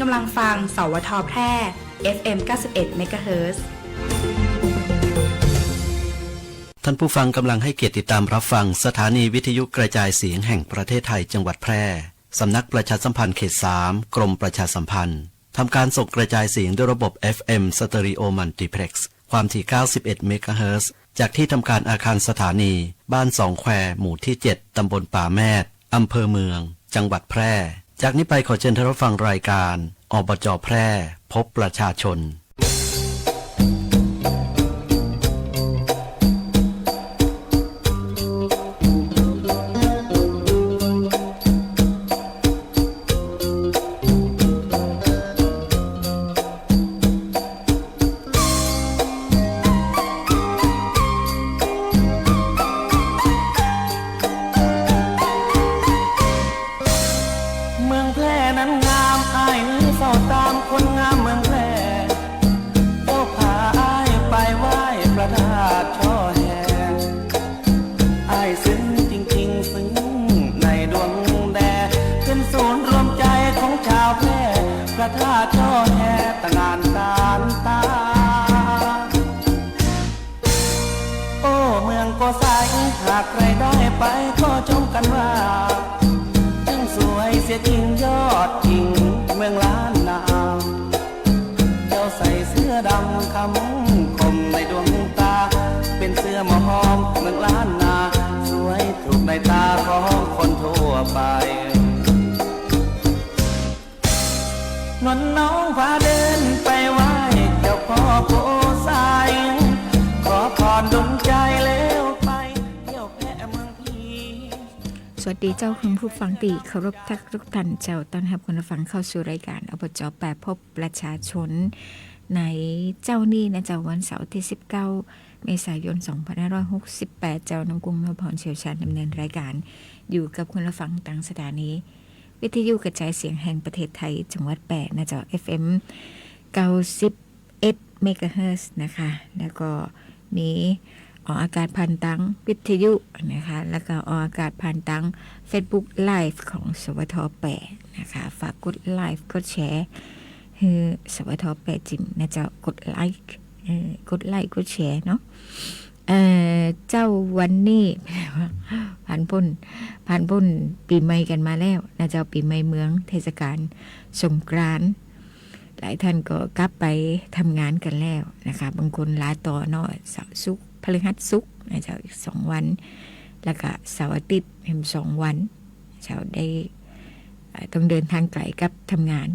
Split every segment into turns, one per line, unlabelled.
กำลังฟังสวทแพร่ FM 91 MHz
ท่านผู้ฟังกำลังให้เกียรติติดตามรับฟังสถานีวิทยุกระจายเสียงแห่งประเทศไทยจังหวัดแพร่สำนักประชาสัมพันธ์เขต 3 กรมประชาสัมพันธ์ทำการส่งกระจายเสียงด้วยระบบ FM Stereo Multiplex ความถี่ 91 เมกะเฮิรตซ์จากที่ทำการอาคารสถานีบ้านสองแควหมู่ที่ 7 ตำบลป่าแมดอำเภอเมืองจังหวัดแพร่จากนี้ไปขอเชิญท่านรับฟังรายการอบจ.แพร่พบประชาชน
นวลน้องพาเดินไปไหว้เจ้าพ่อโพสายขอพรดลใจแล้วไปเที่ยวแพร่เมืองพี
สวัสดีเจ้าคุณผู้ฟังที่เคารพทุกท่านเจ้าต้อนรับคุณผู้ฟังเข้าสู่รายการอบจ.แปรพบประชาชนในเจ้านี้นะเจ้าวันเสาร์ที่19เมษายน2568เจ้าน้องกุ้งนพพรเชี่ยวชาญดำเนินรายการอยู่กับคุณผู้ฟังต่างสถานีวิทยุกระจายเสียงแห่งประเทศไทยจังหวัดแปรนะเจ้า FM 91 เมกะเฮิรตซ์นะคะแล้วก็มีออกอากาศผ่านทางวิทยุนะคะแล้วก็ออกอากาศผ่านทาง Facebook Live ของสวทแปรนะคะฝากกดไลค์กดแชร์คือสวทแปรจิมนะเจ้ากดไลค์กดแชร์เนาะเจ้าวันนี้ผ่านพ้นปีใหม่กันมาแล้วนะเจ้าปีใหม่เมืองเทศกาลสงกรานต์หลายท่านก็กลับไปทำงานกันแล้วนะคะบางคนลาต่อเนาะเสาร์ศุกร์พฤหัสศุกร์นะเจ้าอีก2วันแล้วก็เสาร์อาทิตย์เป็น2วันเจ้าได้ต้องเดินทางไกลกับทำงาน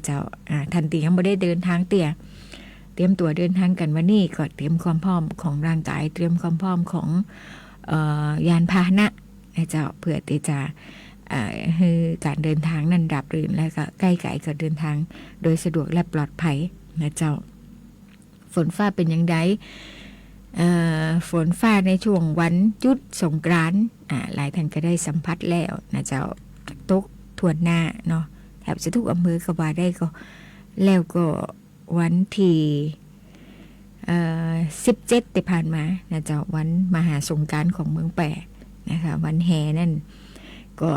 เจ้าทันทียังไม่ได้เดินทางเตรียมตัวเดินทางกันวันนี้ก็เตรียมความพร้อมของร่างกายเตรียมความพร้อมของยานพาหนะนะเจ้าเพื่อที่จะคือการเดินทางนั้นราบรื่นและก็ใกล้ๆกับเดินทางโดยสะดวกและปลอดภัยนะเจ้าฝนฟ้าเป็นอย่างไรฝนฟ้าในช่วงวันจุดสงกรานต์หลายท่านก็ได้สัมผัสแล้วนะเจ้าตกทวนหน้าเนาะแถบจะทุกอำเภอก็ว่าได้ก็แล้วก็วันที่17ที่ผ่านมานะเจ้าวันมหาสงกรานต์ของเมืองแปรนะคะวันแห่นั่นก็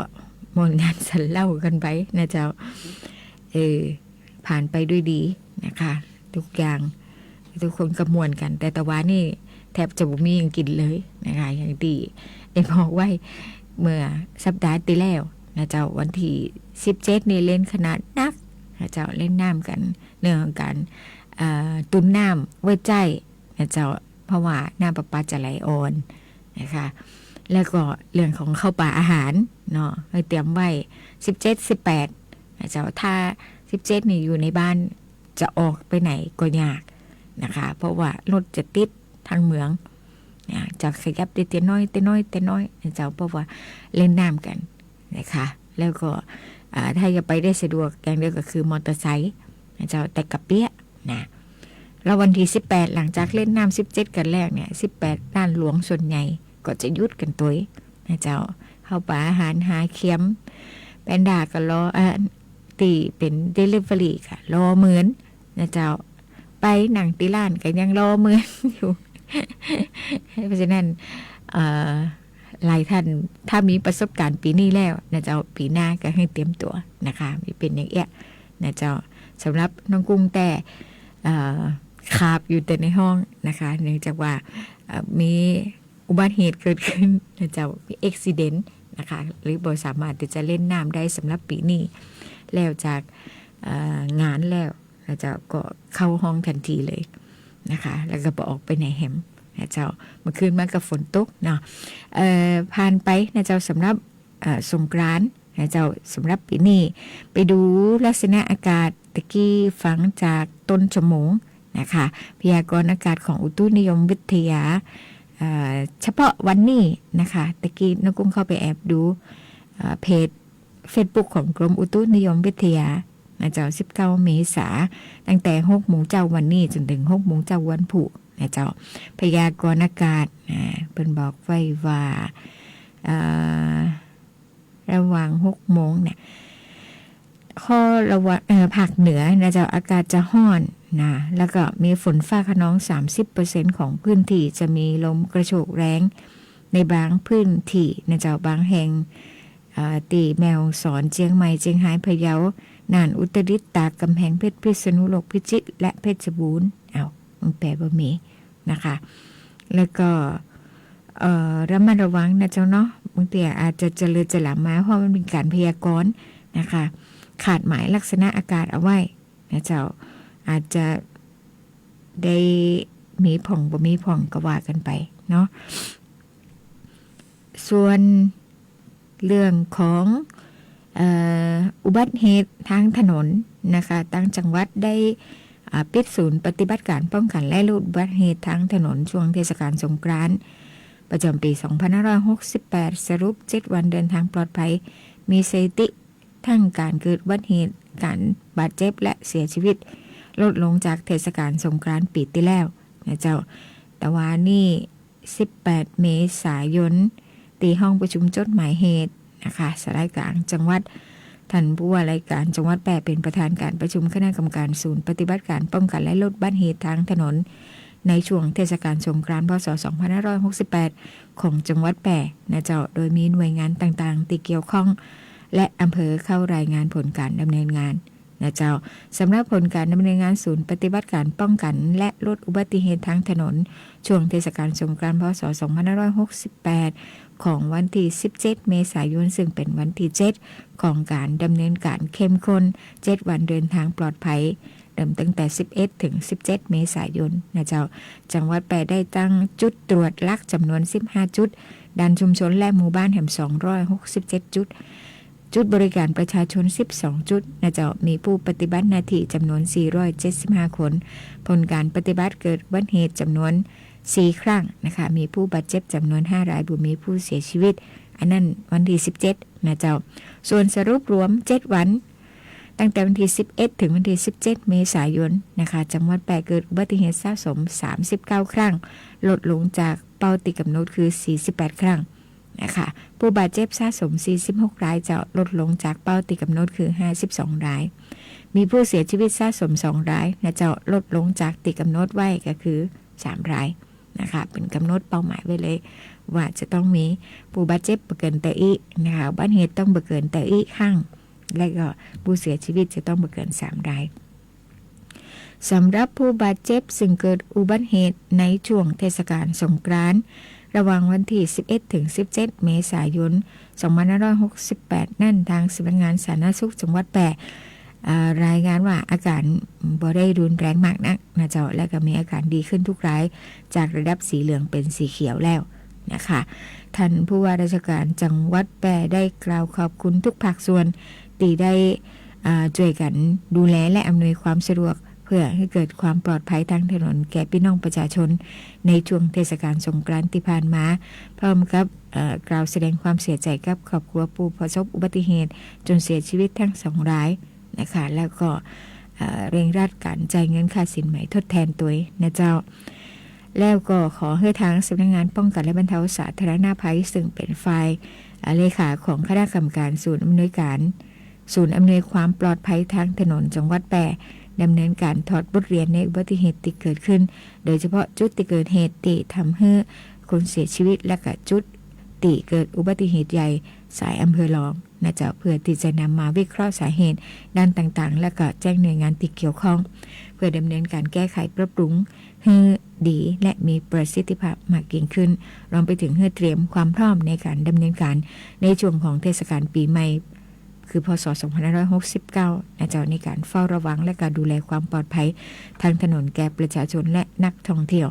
มวลงานสันเล่ากันไปนะเจ้าผ่านไปด้วยดีนะคะทุกอย่างทุกคนกระมวลกันแต่ตะวันนี่แทบจะบ่มีอย่างกินเลยนะคะอย่างที่ได้บอกไว้เมื่อสัปดาห์ที่แล้วนะเจ้าวันที่17นี่เล่นขนาดนักนะเจ้าเล่นน้ำกันเรื่องของการตุนน้ำไว้ใจนะเจ้าเพราะว่าน้ำประปาจะไหลอ่อนนะคะแล้วก็เรื่องของข้าวปลาอาหารเนาะให้เตรียมไว้17 18นะเจ้าถ้า17นี่อยู่ในบ้านจะออกไปไหนก็ยากนะคะเพราะว่ารถจะติดทางเมืองจะขยับได้แต่น้อยนะเจ้าเพราะว่าเล่นน้ำกันนะคะแล้วก็ถ้าจะไปได้สะดวกอย่างเดียวก็คือมอเตอร์ไซค์นะเจ้าแต่กระเปี้ยนะแล้ววันที่18หลังจากเล่นน้ำ17กันแรกเนี่ย18ด้านหลวงส่วนใหญ่ก็จะยุดกันตัวนะเจ้าเข้าป่าอาหารหาเข็มแปนดาก็รอตีเป็นเดลิเวอรี่ค่ะรอเหมือนนะเจ้าไปหนังติล้านก็ยังรอเหมือนอยู่ เพราะฉะนั้นหลายท่านถ้ามีประสบการณ์ปีนี้แล้วนะเจ้าปีหน้าก็ให้เตรียมตัวนะคะมีเป็นอย่างเงี้ยนะเจ้า สำหรับน้องกุ้งแต่คาบอยู่แต่ในห้องนะคะเนื่องจากว่ามีอุบัติเหตุเกิดขึ้นนะเจ้ามีอุบัติเหตุนะคะหรือบ่สามารถที่จะเล่นน้ำได้สำหรับปีนี้แล้วจากงานแล้วนะเจ้าก็เข้าห้องทันทีเลยนะคะแล้วก็บ่ออกไปไหนแฮมนะเจ้าเมื่อคืนมากับฝนตกเนาะผ่านไปนะเจ้าสำหรับสงกรานต์นะเจ้าสำหรับปีนี้ไปดูลักษณะอากาศตะกี้ฟังจากต้นชั่วโมงนะคะพยากรณ์อากาศของอุตุนิยมวิทยาเฉพาะวันนี้นะคะตะกี้น้องกุ้งเข้าไปแอบดูเพจ Facebook ของกรมอุตุนิยมวิทยานะเจ้า19 เมษายนตั้งแต่6 โมงเจ้าวันนี้จนถึง6 โมงเจ้าวันพุธนะเจ้าพยากรณ์อากาศเพิ่นบอกไว้ว่าระหว่าง6 โมงเนี่ยข้อระวังภาคเหนือนะเจ้าอากาศจะร้อนนะแล้วก็มีฝนฟ้าคะนอง 30% ของพื้นที่จะมีลมกระโชกแรงในบางพื้นที่นะเจ้าบางแห่งตีแมวสอนเจียงใหม่เจียงไฮ้พะเยาน่านอุตรดิตถ์ตากกำแพงเพชรพิษณุโลกพิจิตรและเพชรบูรณ์มันแปลบ่มีนะคะแล้วก็ระมัดระวังนะเจ้าเนาะบางทีอาจจะเจริญจะหลามาเพราะมันเป็นการพยากรณ์นะคะขาดหมายลักษณะอากาศเอาไว้นะเจ้าอาจจะได้มีผ่องบ่มีผ่องก็ว่ากันไปเนาะส่วนเรื่องของอุบัติเหตุทางถนนนะคะตั้งจังหวัดได้ปิดศูนย์ปฏิบัติการป้องกันและลดอุบัติเหตุทางถนนช่วงเทศกาลสงกรานต์ประจำปี 2568 สรุป 7 วันเดินทางปลอดภัยมีสถิติทั้งการเกิดอุบัติเหตุการบาดเจ็บและเสียชีวิตลดลงจากเทศกาลสงกรานต์ปีที่แล้วนะเจ้าแต่ว่านี่18 เมษายนตีห้องประชุมจดหมายเหตุนะคะสารกลางจังหวัดท่านผู้ว่าราชการจังหวัดแปรเป็นประธานการประชุมคณะกรรมการศูนย์ปฏิบัติการป้องกันและลดอุบัติเหตุทางถนนในช่วงเทศกาลสงกรานต์พ.ศ. 2568 ของจังหวัดแปรนะเจ้าโดยมีหน่วยงานต่างๆที่เกี่ยวข้องและอำเภอเข้ารายงานผลการดำเนินงานนะเจ้าสำหรับผลการดำเนินงานศูนย์ปฏิบัติการป้องกันและลดอุบัติเหตุทางถนนช่วงเทศกาลสงกรานต์พ.ศ. 2568 ของวันที่ 17 เมษายนซึ่งเป็นวันที่ 7 ของการดำเนินการเข้มข้น 7 วันเดินทางปลอดภัยเริ่มตั้งแต่ 11 ถึง 17 เมษายนนะเจ้าจังหวัดแปรได้ตั้งจุดตรวจลักจำนวน 15 จุดด่านชุมชนและหมู่บ้านแห่ง267 จุดบริการประชาชน12จุดนะเจ้ามีผู้ปฏิบัติหน้าที่จำนวน475คนผลการปฏิบัติเกิดอุบัติเหตุจำนวน4 ครั้งนะคะมีผู้บาดเจ็บจำนวน5 รายบุมีผู้เสียชีวิตอันนั้นวันที่17นะเจ้าส่วนสรุปรวม7วันตั้งแต่วันที่11ถึงวันที่17 เมษายนนะคะจังหวัดแปรเกิดอุบัติเหตุสะสม39 ครั้งลดลงจากเป้าที่กำหนดคือ48 ครั้งนะคะผู้บาดเจ็บสะสม46 รายจะลดลงจากเป้าที่กำหนดคือ52 รายมีผู้เสียชีวิตสะสม2 รายนะจะลดลงจากที่กำหนดไว้ก็คือ3 รายนะคะเป็นกำหนดเป้าหมายไว้เลยว่าจะต้องมีผู้บาดเจ็บบ่เกินแต่อีกนะคะอุบัติเหตุต้องบ่เกินแต่อีกครั้งและก็ผู้เสียชีวิตจะต้องบ่เกิน3 รายสำหรับผู้บาดเจ็บซึ่งเกิดอุบัติเหตุในช่วงเทศกาลสงกรานต์ระหว่างวันที่11ถึง17 เมษายน 2568 นั่นทางสำนักงานสาธารณสุขจังหวัดแปรรายงานว่าอาการบ่ได้รุนแรงมากนักนะเจ้าและก็มีอาการดีขึ้นทุกรายจากระดับสีเหลืองเป็นสีเขียวแล้วนะคะท่านผู้ว่าราชการจังหวัดแปรได้กล่าวขอบคุณทุกภาคส่วนที่ได้ช่วยกันดูแลและอำนวยความสะดวกเพื่อให้เกิดความปลอดภัยทางถนนแก่พี่น้องประชาชนในช่วงเทศกาลสงกรานต์ที่ผ่านมาพร้อมกับกล่าวแสดงความเสียใจกับครอบครัวผู้ประสบอุบัติเหตุจนเสียชีวิตทั้ง2 รายนะคะแล้วก็เร่งรัดการจ่ายเงินค่าสินไหมทดแทนตัวนะเจ้าแล้วก็ขอให้ทางสำนักงานป้องกันและบรรเทาสาธารณภัยซึ่งเป็นฝ่ายเลขาของคณะกรรมการศูนย์อำนวยความปลอดภัยทางถนนจังหวัดแปรดำเนินการถอดบทเรียนในอุบัติเหตุที่เกิดขึ้นโดยเฉพาะจุดที่เกิดเหตุที่ทำให้คนเสียชีวิตและก็จุดที่เกิดอุบัติเหตุใหญ่สายอำเภอรอง นะเจ้าเพื่อที่จะนำมาวิเคราะห์สาเหตุด้านต่างๆและก็แจ้งหน่วยงานที่เกี่ยวข้องเพื่อดำเนินการแก้ไขปรับปรุงให้ดีและมีประสิทธิภาพมากยิ่งขึ้นรวมไปถึงเพื่อเตรียมความพร้อมในการดำเนินการในช่วงของเทศกาลปีใหม่คือพศ 2569 นะเจ้าในการเฝ้าระวังและการดูแลความปลอดภัยทางถนนแก่ประชาชนและนักท่องเที่ยว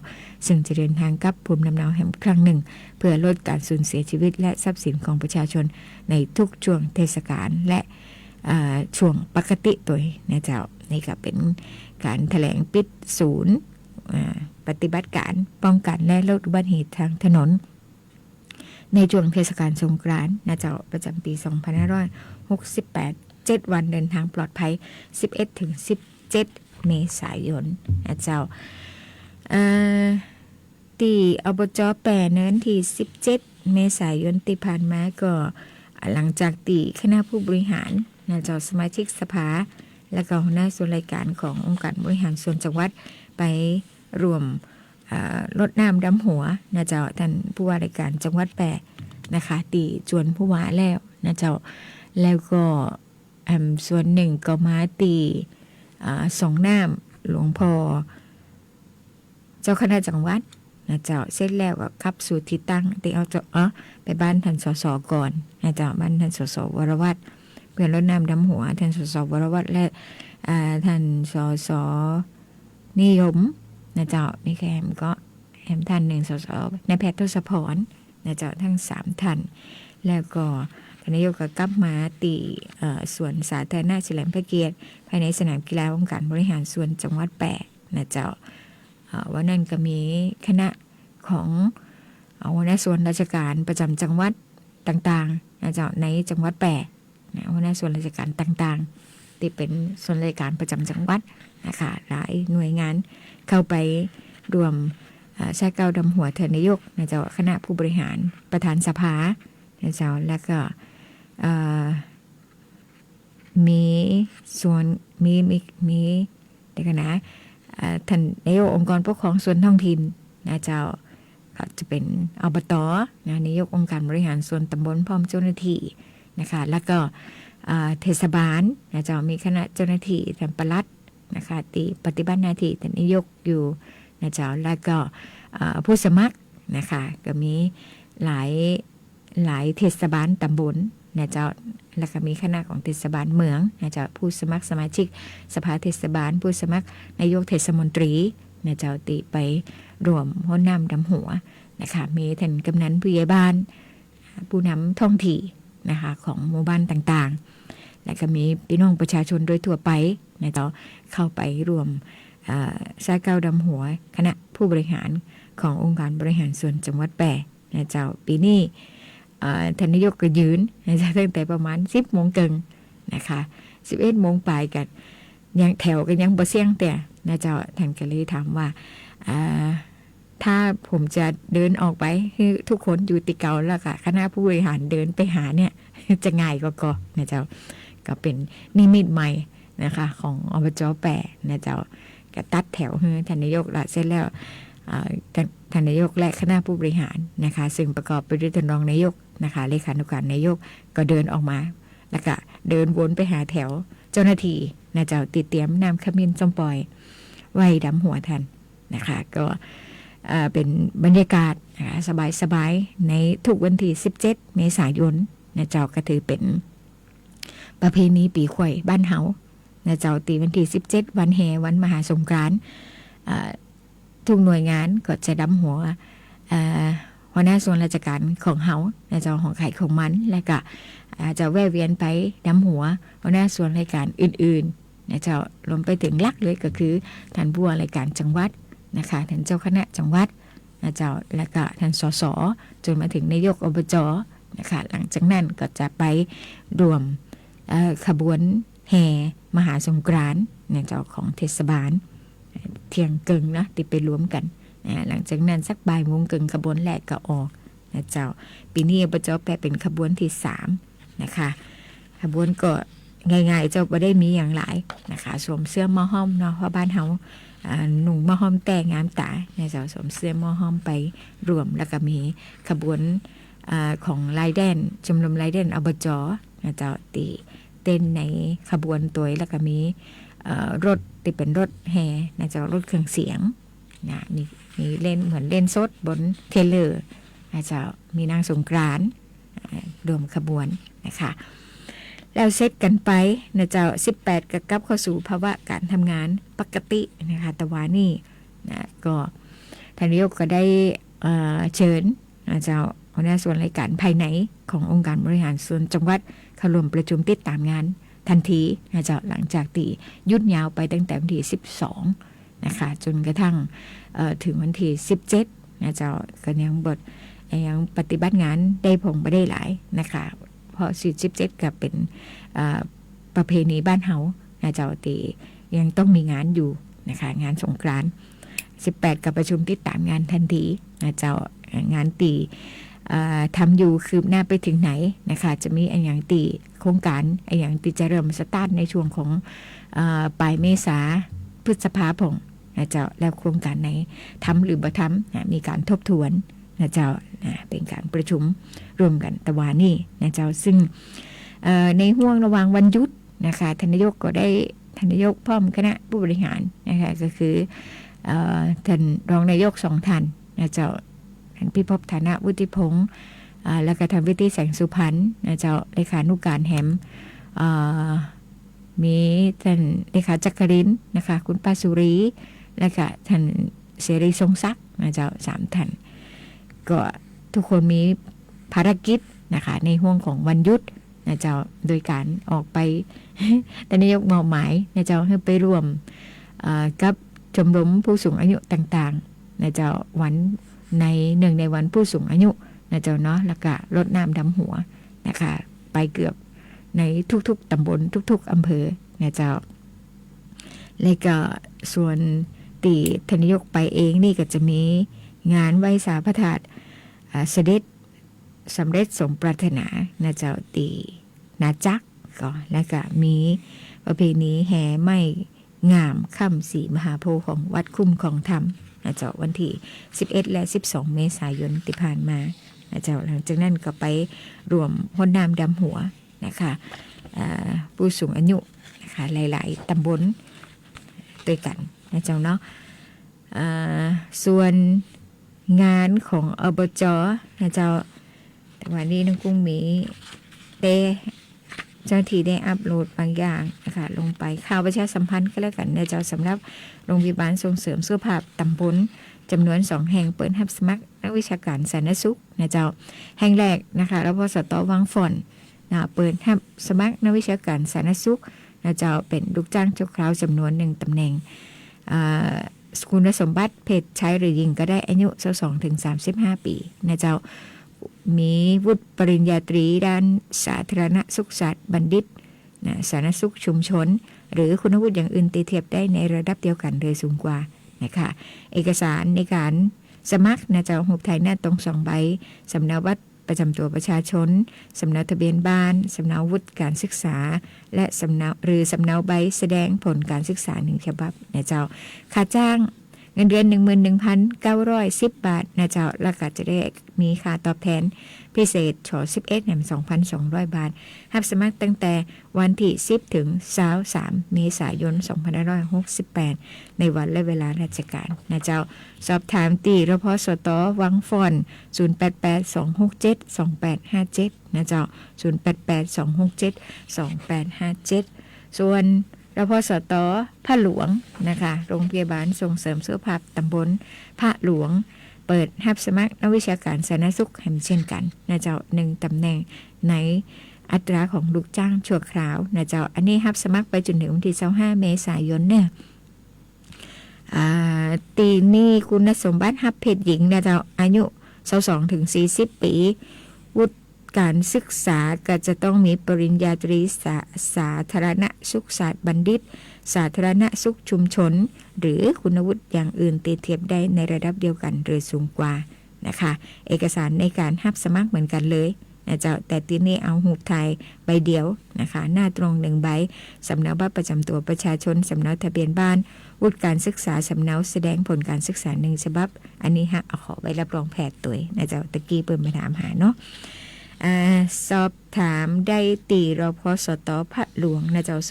ซึ่งจะเดินทางกลับภูมิลำเนาแห่งครั้งหนึ่งเพื่อลดการสูญเสียชีวิตและทรัพย์สินของประชาชนในทุกช่วงเทศกาลและช่วงปกติตัวนะเจ้านี่ก็เป็นการแถลงปิดศูนย์ปฏิบัติการป้องกันและลดอุบัติเหตุทางถนนในช่วงเทศกาลสงกรานต์นะเจ้าประจำปี 2568 7 วันเดินทางปลอดภัย 11-17 เมษายนนะเจ้าที่อบจ.แปรเนินที่ 17 เมษายนที่ผ่านมาก็หลังจากที่คณะผู้บริหารนะเจ้าสมาชิกสภาและก็หัวหน้าส่วนราชการขององค์การบริหารส่วนจังหวัดไปรวมรดน้ำดำหัวนะเจ้าท่านผู้ว่าราชการจังหวัดแปรนะคะตีจวนผู้ว่าแล้วนะเจ้าแล้วก็ส่วนหนึ่งก็มาตีส่งน้ำหลวงพ่อเจ้าคณะจังหวัดนะเจ้าเสร็จแล้วก็ขับสู่ที่ตั้งตีเอาไปบ้านท่านสสก่อนนะเจ้าบ้านท่านสสวรวัฒน์เพื่อรดน้ำดำหัวท่านสสวรวัฒน์และท่านสสนิยมนะเจ้านี่แคมก็แฮมท่านหนึ่งสสนายแพทย์ทศพรนะเจ้าทั้ง3ท่านแล้วก็ท่านนายกก็กลับมาตีส่วนสาธารณะเฉลิมพระเกียรติภายในสนามกีฬาองค์การบริหารส่วนจังหวัดแปรนะเจ้าวันนั้นก็มีคณะของหัวหน้าส่วนราชการประจำจังหวัดต่างๆนะเจ้าในจังหวัดแปรนะหัวหน้าส่วนราชการต่างๆที่เป็นส่วนราชการประจำจังหวัดนะคะหลายหน่วยงานเข้าไปรวมใช้เก้าดำหัวเทนนายกนะเจ้าคณะผู้บริหารประธานสภานะเจ้าแล้วก็มีส่วนมีเด็กนะท่านนายกองค์กรปกครองส่วนท้องถิ่นนะเจ้าก็จะเป็นอบต.นะนายกองค์การบริหารส่วนตำบลพร้อมเจ้าหน้าที่นะคะแล้วก็เทศบาลนะเจ้ามีคณะเจ้าหน้าที่ท่านปลัดนะคะที่ปฏิบัติหน้าที่ท่านนายกอยู่นะเจ้าแล้วก็ผู้สมัครนะคะก็มีหลายเทศบาลตำบลนะเจ้าแล้วก็มีคณะของเทศบาลเมืองนะเจ้าผู้สมัครสมาชิกสภาเทศบาลผู้สมัครนายกเทศมนตรีนะเจ้าติไปรวมหัวน้ำดำหัวนะคะมีท่านกำนันผู้ใหญ่บ้านผู้นำท้องที่นะคะของหมู่บ้านต่างๆและก็มีพี่น้องประชาชนโดยทั่วไปนะเจ้าเข้าไปรวมชาเก้าดำหัวคณะผู้บริหารขององค์การบริหารส่วนจังหวัดแปรนะเจ้าปีนี้ท่านนายกก็ยืนนะเจ้าตั้งแต่ประมาณ 10 โมงเกิงนะคะ11 โมงปลายกันยังแถวกันยังบ่เสี่ยงแต่นะเจ้าท่านก็เลยถามว่าถ้าผมจะเดินออกไปให้ทุกคนอยู่ติเกาแล้วค่ะคณะผู้บริหารเดินไปหาเนี่ยจะง่ายก็นะเจ้าก็เป็นนิมิตใหม่นะคะของอบจ.แปรนะเจ้าก็ตัดแถวท่านนายกละเสร็จแล้วท่านนายกและคณะผู้บริหารนะคะซึ่งประกอบไปด้วยท่านรองนายกนะคะเลขานุการนายกก็เดินออกมาแล้วก็เดินวนไปหาแถวเจ้าหน้าที่นะเจ้าติดเตรียมน้ำขมิ้นส้มปล่อยไว้ดำหัวท่านนะคะก็เป็นบรรยากาศสบายๆในทุกวันที่17 เมษายนนะเจ้าก็ถือเป็นประเพณีปีข่อยบ้านเฮานะเจ้าตีวันที่17วันแห่วันมหาสงกรานต์ทุกหน่วยงานก็จะดำหัวหัวหน้าส่วนราชการของเฮานะเจ้าของไข่ของมันแล้วก็จะแวะเวียนไปดำหัวหัวหน้าส่วนราชการอื่นๆนะเจ้ารวมไปถึงหลักเลยก็คือท่านผู้ว่าราชการจังหวัดนะคะท่านเจ้าคณะจังหวัดนะเจ้าแล้วก็ท่านสสจนมาถึงนายกอบจ.นะคะหลังจากนั้นก็จะไปรวมขบวนแห่มหาสงกรานต์เนี่ยเจ้าของเทศบาลเที่ยงเกิงนะติไปรวมกันนะหลังจากนั้นสักบ่ายโมงเกิงขบวนแรกก็ออกนะเจ้าปีนี้อบจ.แปรเป็นขบวนที่3นะคะขบวนก็ง่ายๆเจ้าบ่ได้มีอย่างหลายนะคะสวมเสื้อหม้อห้อมเนาะเพราะบ้านเฮาหนุ่งหม้อห้อมแต่งามตาเนี่ยเจ้าสวมเสื้อหม้อห้อมไปรวมแล้วก็มีขบวนของไลแดนชมรมไลแดนอบจ.น นะเจ้าตีเต้นในขบวนตัวแล้วก็มีรถที่เป็นรถแห่นะเจ้ารถเครื่องเสียงนะมีเล่นเหมือนเล่นสดบนเทเลอร์นะเจ้ามีนางสงกรานต์รวมขบวนนะคะแล้วเซตกันไปนะเจ้า18กลับเข้าสู่ภาวะการทำงานปกตินะคะแต่ว่านี่นะก็ท่านนายกก็ได้เชิญนะเจ้าหัวหน้าส่วนราชการภายในขององค์การบริหารส่วนจังหวัดเข้าร่วมประชุมติดตามงานทันทีนะเจ้าหลังจากที่ยุดยาวไปตั้งแต่วันที่12นะคะจนกระทั่งถึงวันที่17นะเจ้าก็ยังปฏิบัติงานได้ผงไปได้หลายนะคะเพราะ17กับเป็นประเพณีบ้านเฮานะเจ้าตียังต้องมีงานอยู่นะคะงานสงกรานต์18กับประชุมติดตามงานทันทีนะเจ้างานตีทำอยู่คืบหน้าไปถึงไหนนะคะจะมีอย่างตีโครงการอย่างตีจะเริ่มสตาร์ทในช่วงของปลายเมษาพฤษภาคมนะเจ้าแล้วโครงการไหนทำหรือบ่ทำนะมีการทบทวนนะเจ้าเป็นการประชุมรวมกันตะวันนี้นะเจ้าซึ่งในห่วงระหว่างวันหยุดนะคะท่านนายกก็ได้ท่านนายกพร้อมคณะผู้บริหารนะคะก็คือท่านรองนายก2ท่านนะเจ้าท่านพิภพฐานะวุฒิพงษ์แล้วก็ท่านวิทิแสงสุพรรณนะเจ้าเลขานุการแหมมีท่านเลขาจักรินนะคะคุณป้าสุรีแล้วก็ท่านเสรีทรงศักดิ์นะเจ้า3ท่านก็ทุกคนมีภารกิจนะคะในห่วงของวันหยุดนะเจ้าโดยการออกไป แต่นายกมอบหมายนะเจ้าให้ไปร่วมกับชมรมผู้สูงอายุต่างๆนะเจ้าวันในหนึ่งในวันผู้สูงอายุนะเจ้าเนาะแล้วก็รดน้ำดำหัวนะคะไปเกือบในทุกๆตำบลทุกๆอำเภอนะเจ้าแล้วก็ส่วนตีท่านนายกไปเองนี่ก็จะมีงานไหว้สาพระธาตุเสด็จสำเร็จสมปรารถนานะเจ้าตีนาจักก็แล้วก็มีประเพณีแห่ไม้งามค่ำสีมหาโพธิ์ของวัดคุ้มของธรรมนะเจ้าวันที่11และ12เมษายนที่ผ่านมานะเจ้าหลังจากนั้นก็ไปรวมรดน้ำดำหัวนะคะผู้สูงอายุนะคะหลายๆตำบลด้วยกันนะเจ้าเนาะส่วนงานของอบจนะเจ้าแต่วันนี้น้องกุ้งมีเจ้าที่ได้อัปโหลดบางอย่างนะคะลงไปข่าวประชาสัมพันธ์ก็แล้วกันนะเจ้าสำหรับโรงพยาบาลส่งเสริมสุขภาพตำบลจำนวน2แห่งเปิดรับสมัครนักวิชาการสาธารณสุขนะเจ้าแห่งแรกนะคะรพสต.วังฟ่อนนะเปิดรับสมัครนักวิชาการสาธารณสุขนะเจ้าเป็นลูกจ้างชั่วคราวจำนวน1ตำแหน่งคุณสมบัติเพศชายหรือหญิงก็ได้อายุ22ถึง35ปีนะเจ้ามีวุฒิปริญญาตรีด้านสาธารณสุขศาสตร์บัณฑิตนะสาธารณสุขชุมชนหรือคุณวุฒิอย่างอื่นตีเทียบได้ในระดับเดียวกันหรือสูงกว่านะคะเอกสารในการสมัครนะเจ้าหูปถ่ายหน้าตรง2ใบสำเนาบัตรประจำตัวประชาชนสำเนาทะเบียนบ้านสำเนาวุฒิการศึกษาและสำเนาใบแสดงผลการศึกษา1ฉบับนะเจ้าค่าจ้างเงินเดือน 11,910 บาทนะเจ้าแล้วก็จะได้มีค่าตอบแทนพิเศษช11แหม 2,200 บาทรับสมัครตั้งแต่วันที่10ถึง23เมษายน2568ในวันและเวลาราชการนะเจ้าสอบถามตีรพสต.วังฟ่อน0882672857นะเจ้า0882672857ส่วนรพสต.พระหลวงนะคะโรงพยาบาลส่งเสริมสุขภาพตำบลพระหลวงเปิดรับสมัครนักวิชาการสาธารณสุขแห่งเช่นกันนะเจ้า1ตำแหน่งในอัตราของลูกจ้างชั่วคราวนะเจ้าอันนี้รับสมัครไปจนถึงวันที่25เมษายนเนี่ยตีนี้คุณสมบัติรับเพศหญิงนะเจ้าอายุ22ถึง40ปีวุฒิการศึกษาก็จะต้องมีปริญญาตรีสาธารณสุขศาสตร์บัณฑิตสาธารณสุขชุมชนหรือคุณวุฒิอย่างอื่นตีเทียบได้ในระดับเดียวกันหรือสูงกว่านะคะเอกสารในการรับสมัครเหมือนกันเลยนะเจ้าแต่ที่นี่เอาหูปถ่ายใบเดียวนะคะหน้าตรง1ใบสำเนาบัตรประจำตัวประชาชนสำเนาทะเบียนบ้านวุฒิการศึกษาสำเนาแสดงผลการศึกษา1ฉบับอันนี้ฮะเอาขอใบรับรองแพทย์ตัวนะเจ้าตะกี้เปิดไปถามหาเนาะ สอบถามได้ตีรพสตพัดหลวงนะเจ้า054-543-451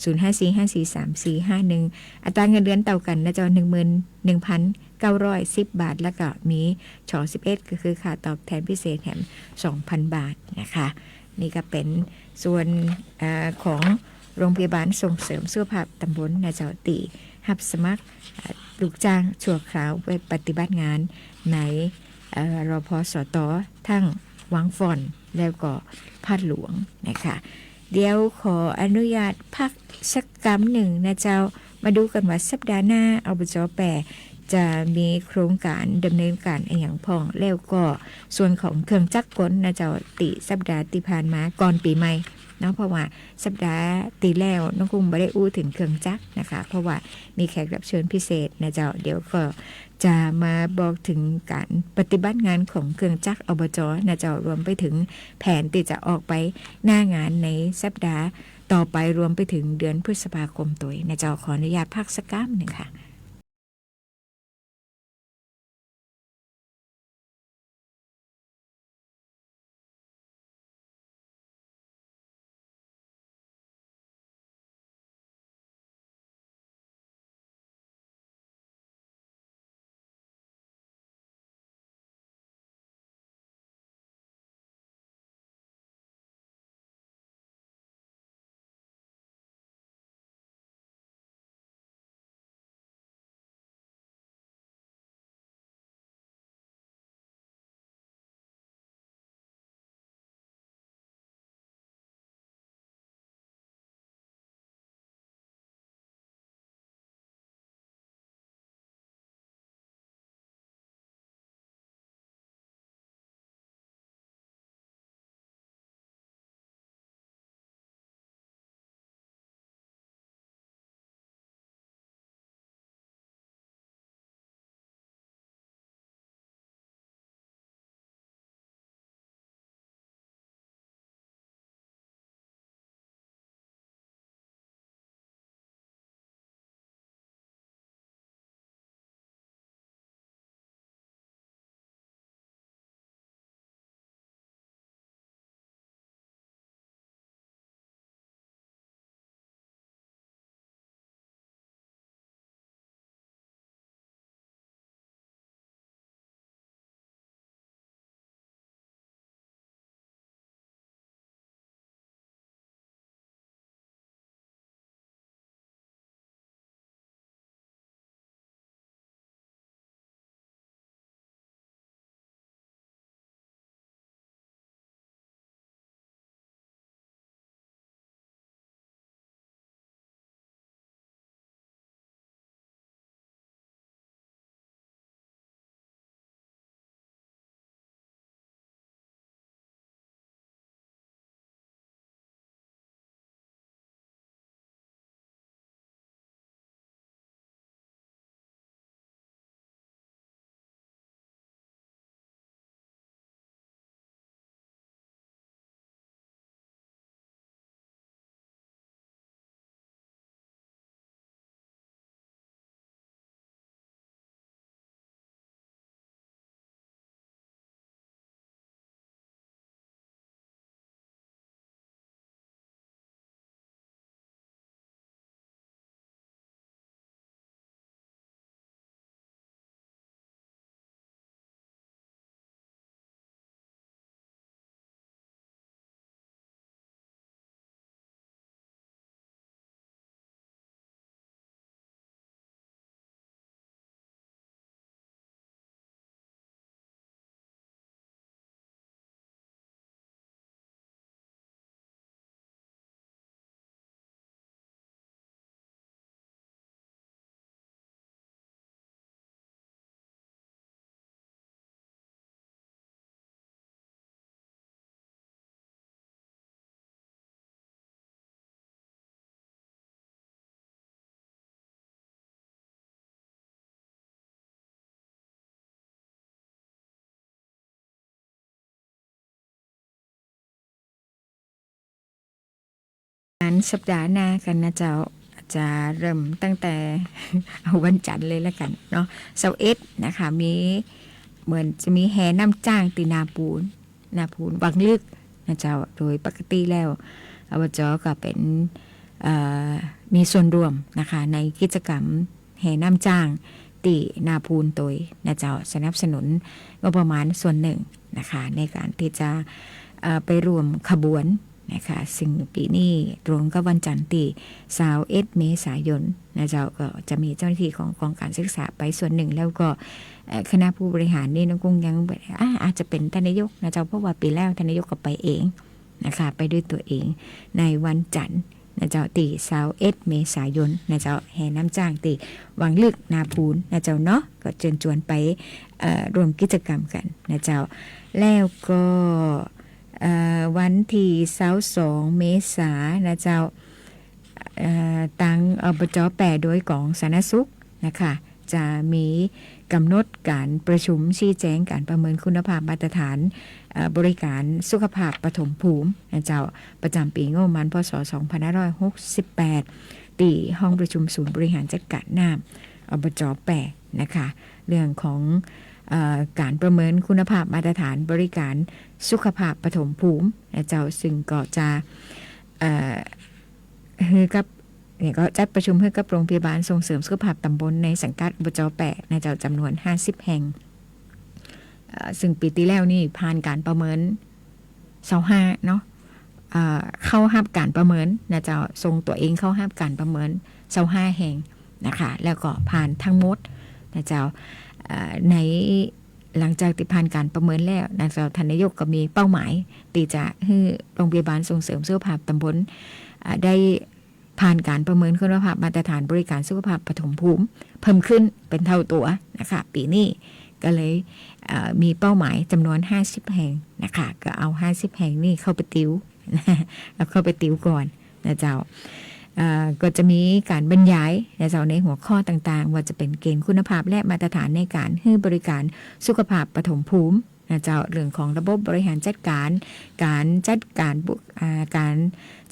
054-543-451 อัตราเงินเดือนเต่ากันนะเจ้า 11,910 บาท แล้วก็มีช11ก็คือค่าตอบแทนพิเศษแถม 2,000 บาทนะคะนี่ก็เป็นส่วนของโรงพยาบาลส่งเสริมสุขภาพตำบลนาเจ้าตีรับสมัครลูกจ้างชั่วคราวไปปฏิบัติงานในรพสตทั้งวังฟอนแล้วก็พาดหลวงนะคะเดี๋ยวขออนุญาตพักสักกำหนึ่งนะเจ้ามาดูกันว่าสัปดาห์หน้าอบจ.แปจะมีโครงการดำเนินการอย่างพ่องแล้วก็ส่วนของเครื่องจักรกลนะเจ้าติสัปดาห์ที่ผ่านมาก่อนปีใหม่เนาะเพราะว่าสัปดาห์ตีแล้วน้องกุ้งไม่ได้อู้ถึงเครื่องจักรนะคะเพราะว่ามีแขกรับเชิญพิเศษนะเจ้าเดี๋ยวก็จะมาบอกถึงการปฏิบัติงานของเครื่องจักรอบจ.นะเจ้ารวมไปถึงแผนที่จะออกไปหน้างานในสัปดาห์ต่อไปรวมไปถึงเดือนพฤษภาคมตัวนะเจ้าขออนุญาตพักสักก้ามหนึ่งค่ะสัปดาห์หน้ากันนะเจ้าจะเริ่มตั้งแต่ เอาวันจันทร์เลยแล้วกันเนาะเสาร์เอ็ดนะคะมี เหมือนจะมีแห่น้ำจ้างตีนาปูนวังลึกนะเจ้าโดยปกติแล้วอบจ.ก็เป็นมีส่วนร่วมนะคะในกิจกรรมแห่น้ำจ้างตีนาปูนโดยนะเจ้าสนับสนุนงบประมาณส่วนหนึ่งนะคะในการที่จะไปรวมขบวนนะคะซึ่งปีนี้ตรงกับวันจันทร์ที่21 เมษายนนะเจ้าก็จะมีเจ้าหน้าที่ของกองการศึกษาไปส่วนหนึ่งแล้วก็คณะผู้บริหารนี่น้องกุ้งยังอาจจะเป็นท่านนายกนะเจ้าเพราะว่าปีแล้วท่านนายกก็ไปเองนะคะไปด้วยตัวเองในวันจันทร์นะเจ้าตี21 เมษายนนะเจ้าแห่น้ำจ้างตีวังลึกนาปูนนะเจ้าเนาะก็เชิญชวนไปรวมกิจกรรมกันนะเจ้าแล้วก็วันที่22 เมษายนนะเจ้าตั้งอบจ.8โดยกองสาธารณสุขนะคะจะมีกำหนดการประชุมชี้แจงการประเมินคุณภาพมาตรฐานบริการสุขภาพปฐมภูมินะเจ้าประจำปีงบประมาณพ.ศ. 2568ที่ห้องประชุมศูนย์บริหารจัดการน้ำอบจ.8นะคะเรื่องของการประเมินคุณภาพมาตรฐานบริการสุขภาพปฐมภูมินะเจ้าซึ่งก็จะคือกับเนี่ยก็จัดประชุมเพื่อกับโรงพยาบาลส่งเสริมสุขภาพตำบลในสังกัดอบจ.8นะเจ้าจำนวน50 แห่งซึ่งปีที่แล้วนี่ผ่านการประเมิน25เนาะเข้ารับการประเมินนะเจ้าส่งตัวเองเข้ารับการประเมิน25 แห่งนะคะแล้วก็ผ่านทั้งหมดนะเจ้าในหลังจากที่ผ่านการประเมินแล้วนางสาวธนายกก็มีเป้าหมายที่จะให้โรงพยาบาลส่งเสริมสุขภาพตำบลได้ผ่านการประเมินคุณภาพมาตรฐานบริการสุขภาพปฐมภูมิเพิ่มขึ้นเป็นเท่าตัวนะคะปีนี้ก็เลยมีเป้าหมายจำนวน50 แห่งนะคะก็เอา50 แห่งนี่เข้าไปติวแล้วเข้าไปติวก่อนนะเจ้าก็จะมีการบรรยายในหัวข้อต่างๆว่าจะเป็นเกณฑ์คุณภาพและมาตรฐานในการให้บริการสุขภาพปฐมภูมินะเจ้าเรื่องของระบบบริหารจัดการการจัดการการ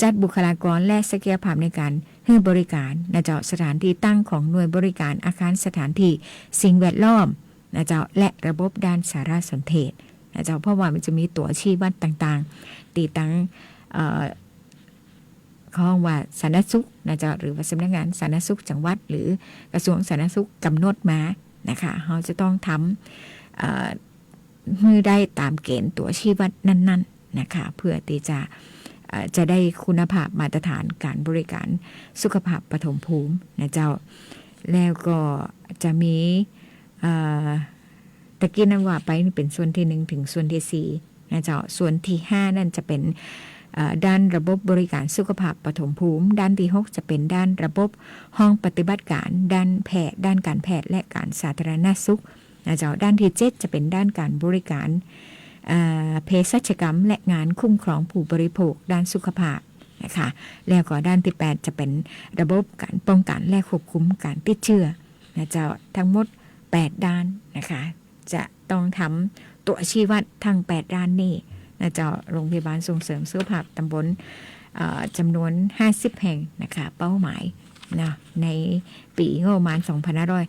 จัดบุคลากรและศักยภาพในการให้บริการนะเจ้าสถานที่ตั้งของหน่วยบริการอาคารสถานที่สิ่งแวดล้อมนะเจ้าและระบบด้านสารสนเทศนะเจ้าเพราะว่ามันจะมีตัวชี้วัดต่างๆตีตั้งข้อว่าสาธารณสุขนะเจ้าหรือว่าสำนักงานสาธารณสุขจังหวัดหรือกระทรวงสาธารณสุขกำหนดมานะคะเราจะต้องทำมือได้ตามเกณฑ์ตัวชี้วัดนั้นๆนะคะเพื่อที่จะได้คุณภาพมาตรฐานการบริการสุขภาพปฐมภูมินะเจ้าแล้วก็จะมีตะกี้นั้นว่าไปนี่เป็นส่วนที่1ถึงส่วนที่4นะเจ้าส่วนที่5นั่นจะเป็นด้านระบบบริการสุขภาพปฐมภูมิด้านที่6จะเป็นด้านระบบห้องปฏิบัติการด้านแพทย์ด้านการแพทย์และการสาธารณสุขนะเจ้าด้านที่7จะเป็นด้านการบริการเภสัชกรรมและงานคุ้มครองผู้บริโภคด้านสุขภาพนะคะแล้วก็ด้านที่8จะเป็นระบบการป้องกันและควบคุมการติดเชื้อนะเจ้าทั้งหมด8ด้านนะคะจะต้องทำตัวชี้วัดทั้ง8ด้านนี้นะเจ้าโรงพยาบาลส่งเสริมสุขภาพตำบลจำนวน50 แห่งนะคะเป้าหมายนะในปีงบประมาณ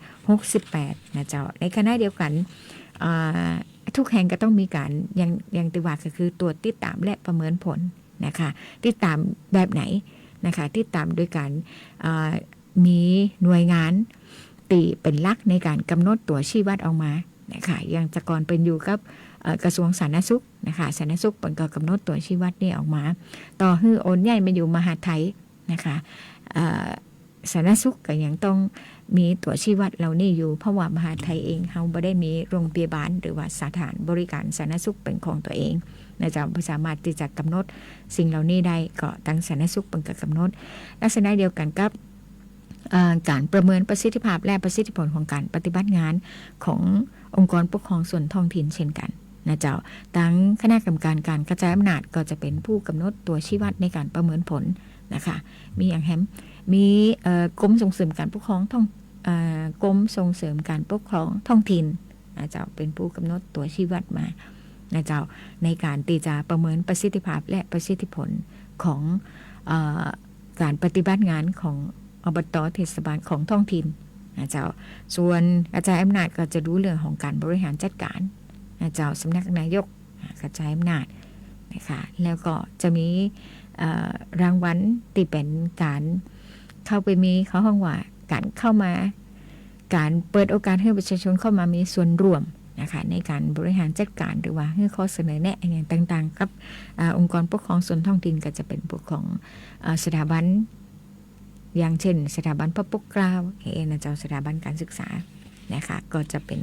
2568นะเจ้าในขณะเดียวกันทุกแห่งก็ต้องมีการยังติว่าก็คือตรวจติดตามและประเมินผลนะคะติดตามแบบไหนนะคะติดตามโดยการมีหน่วยงานตีเป็นหลักในการกำหนดตัวชี้วัดออกมานะคะอย่างแต่ก่อนเป็นอยู่กับกระทรวงสาธารณสุขนะคะสาธารณสุขเป็นก็กำหนดตัวชี้วัดนี่ออกมาต่อให้โอนย้ายมาอยู่มหาดไทยนะคะสาธารณสุขก็ยังต้องมีตัวชี้วัดเหล่านี้อยู่เพราะว่ามหาดไทยเองเขาไม่ได้มีโรงพยาบาลหรือว่าสถานบริการสาธารณสุขเป็นของตัวเองนะจ๊ะสามารถที่จะกำหนดสิ่งเหล่านี้ได้ก็ตั้งสาธารณสุขเป็นการกำหนดลักษณะเดียวกันกับการประเมินประสิทธิภาพและประสิทธิผลของการปฏิบัติงานขององค์กรปกครองส่วนท้องถิ่นเช่นกันนะเจ้าตั้งคณะกรรมการการกระจายอำนาจก็จะเป็นผู้กำหนดตัวชี้วัดในการประเมินผลนะคะมีอย่างแฮมมีกรมส่งเสริมการปกครองกรมส่งเสริมการปกครองท้องถิ่นนะเจ้าเป็นผู้กำหนดตัวชี้วัดมานะเจ้าในการตีจะประเมินประสิทธิภาพและประสิทธิผลของการปฏิบัติงานของอบต.เทศบาลของท้องถิ่น นะเจ้าส่วนกระจายอำนาจก็จะดูเรื่องของการบริหารจัดการนะเจ้าสำนักนายกกระจายอำนาจนะคะแล้วก็จะมีรางวัลที่เป็นการเข้าไปมีเขาห้องว่าการเข้ามาการเปิดโอกาสให้ประชาชนเข้ามามีส่วนร่วมนะคะในการบริหารจัดการหรือว่าให้ข้อเสนอแนะอย่างต่างๆกับองค์กรปกครองส่วนท้องถิ่นก็จะเป็นพวกของสถาบันอย่างเช่นสถาบันพระปกเกล้านะเจ้าสถาบันการศึกษานะคะก็จะเป็น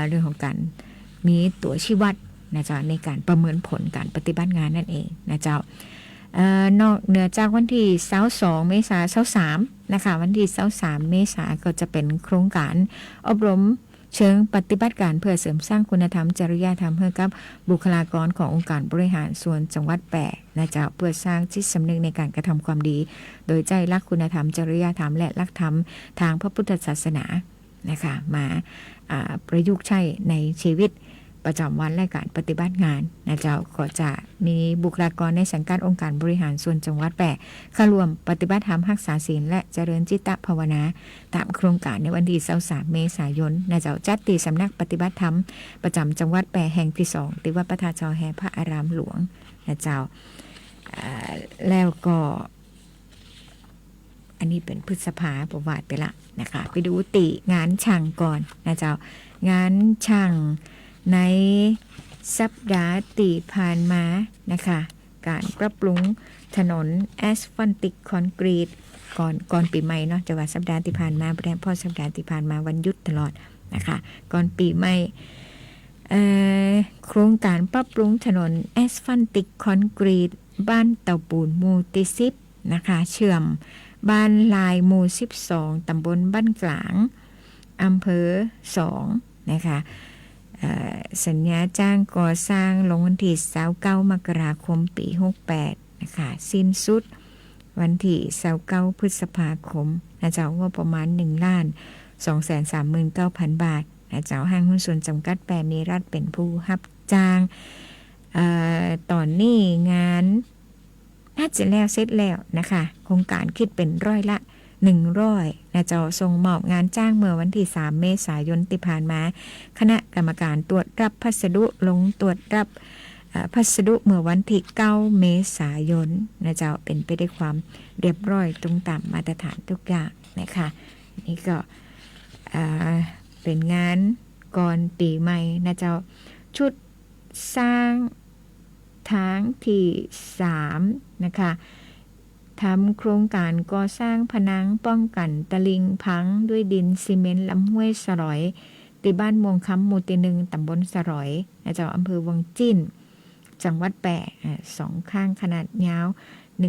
เรื่องของการมีตัวชี้วัดนะเจ้าในการประเมินผลการปฏิบัติงานนั่นเองนะเจ้านอกเหนือจากวันที่22เมษายน23นะคะวันที่23เมษายนก็จะเป็นโครงการอบรมเชิงปฏิบัติการเพื่อเสริมสร้างคุณธรรมจริยธรรมให้กับบุคลากรขององค์การบริหารส่วนจังหวัดแปะนะเจ้าเพื่อสร้างจิตสำนึกในการกระทำความดี โดยใจรักคุณธรรมจริยธรรมและหลักธรรมทางพระพุทธศาสนานะคะมาประยุกต์ใช้ในชีวิตประจำวันและการปฏิบัติงานนะเจ้าก็จะมีบุคลากรในสังกัดองค์การบริหารส่วนจังหวัดแปะเข้าร่วมปฏิบัติธรรมรักษาศีลและเจริญจิตภาวนาตามโครงการในวันที่23เมษายนนะเจ้าจัดที่สำนักปฏิบัติธรรมประจำจังหวัดแปะแห่งที่2ที่วัดพระธาตุจอแฮพระอารามหลวงนะเจ้าแล้วก็อันนี้เป็นพฤษภาประวัติไปละนะคะไปดูติงานช่างก่อนนะเจ้างานช่างในสัปดาห์ที่ผ่านมานะคะการปรับปรุงถนนแอสฟัลติกคอนกรีตก่อนปีใหม่เนาะจะว่าสัปดาห์ที่ผ่านมาแปลพอสัปดาห์ที่ผ่านมาวันหยุดตลอดนะคะก่อนปีใหม่โครงการปรับปรุงถนนแอสฟัลติกคอนกรีตบ้านเต่าปูนหมู่ที่10นะคะเชื่อมบ้านลายหมู่12ตำบลบ้านกลางอำเภอ2นะคะสัญญาจ้างก่อสร้างลงวันที่29มกราคมปี68นะคะสิ้นสุดวันที่29พฤษภาคมนะเจ้าว่าประมาณ1,239,000 บาทนะเจ้าห้างหุ้นส่วนจำกัดแปมีรัฐเป็นผู้รับจ้างตอนนี้งานน่าจะแล้วเสร็จแล้วนะคะโครงการคิดเป็นร้อยละ100นะเจ้าส่งมอบงานจ้างเมื่อวันที่3เมษายนที่ผ่านมาคณะกรรมการตรวจรับพัสดุลงตรวจรับพัสดุเมื่อวันที่9เมษายนนะเจ้าเป็นไปด้วยความเรียบร้อยตรงตามมาตรฐานทุกอย่างนะคะนี่ก็เป็นงานก่อนปีใหม่นะเจ้าชุดสร้างทางที่3นะคะทำโครงการก่อสร้างผนังป้องกันตลิ่งพังด้วยดินซีเมนต์ลำห้วยสลอยที่บ้านม่วงคำหมู่ที่1ตำบลสลอยนะเจ้าอำเภอวังจิ้นจังหวัดแปะ2ข้างขนาดยาว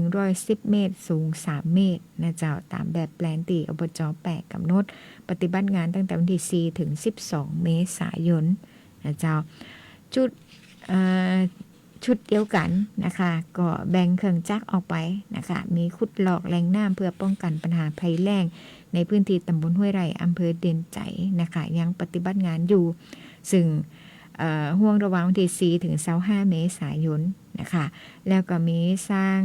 110เมตรสูง3เมตรนะเจ้าตามแบบแปลนที่อบจแปะกำหนดปฏิบัติงานตั้งแต่วันที่4ถึง12เมษายนนะเจ้าชุดเดียวกันนะคะก็แบ่งเครื่องจักรออกไปนะคะมีขุดหลอกแหล่งน้ำเพื่อป้องกันปัญหาภัยแล้งในพื้นที่ตำบลห้วยไร่อำเภอเด่นใจนะคะยังปฏิบัติงานอยู่ซึ่งห่วงระหว่างวันที่4ถึง25เมษายนนะคะแล้วก็มีสร้าง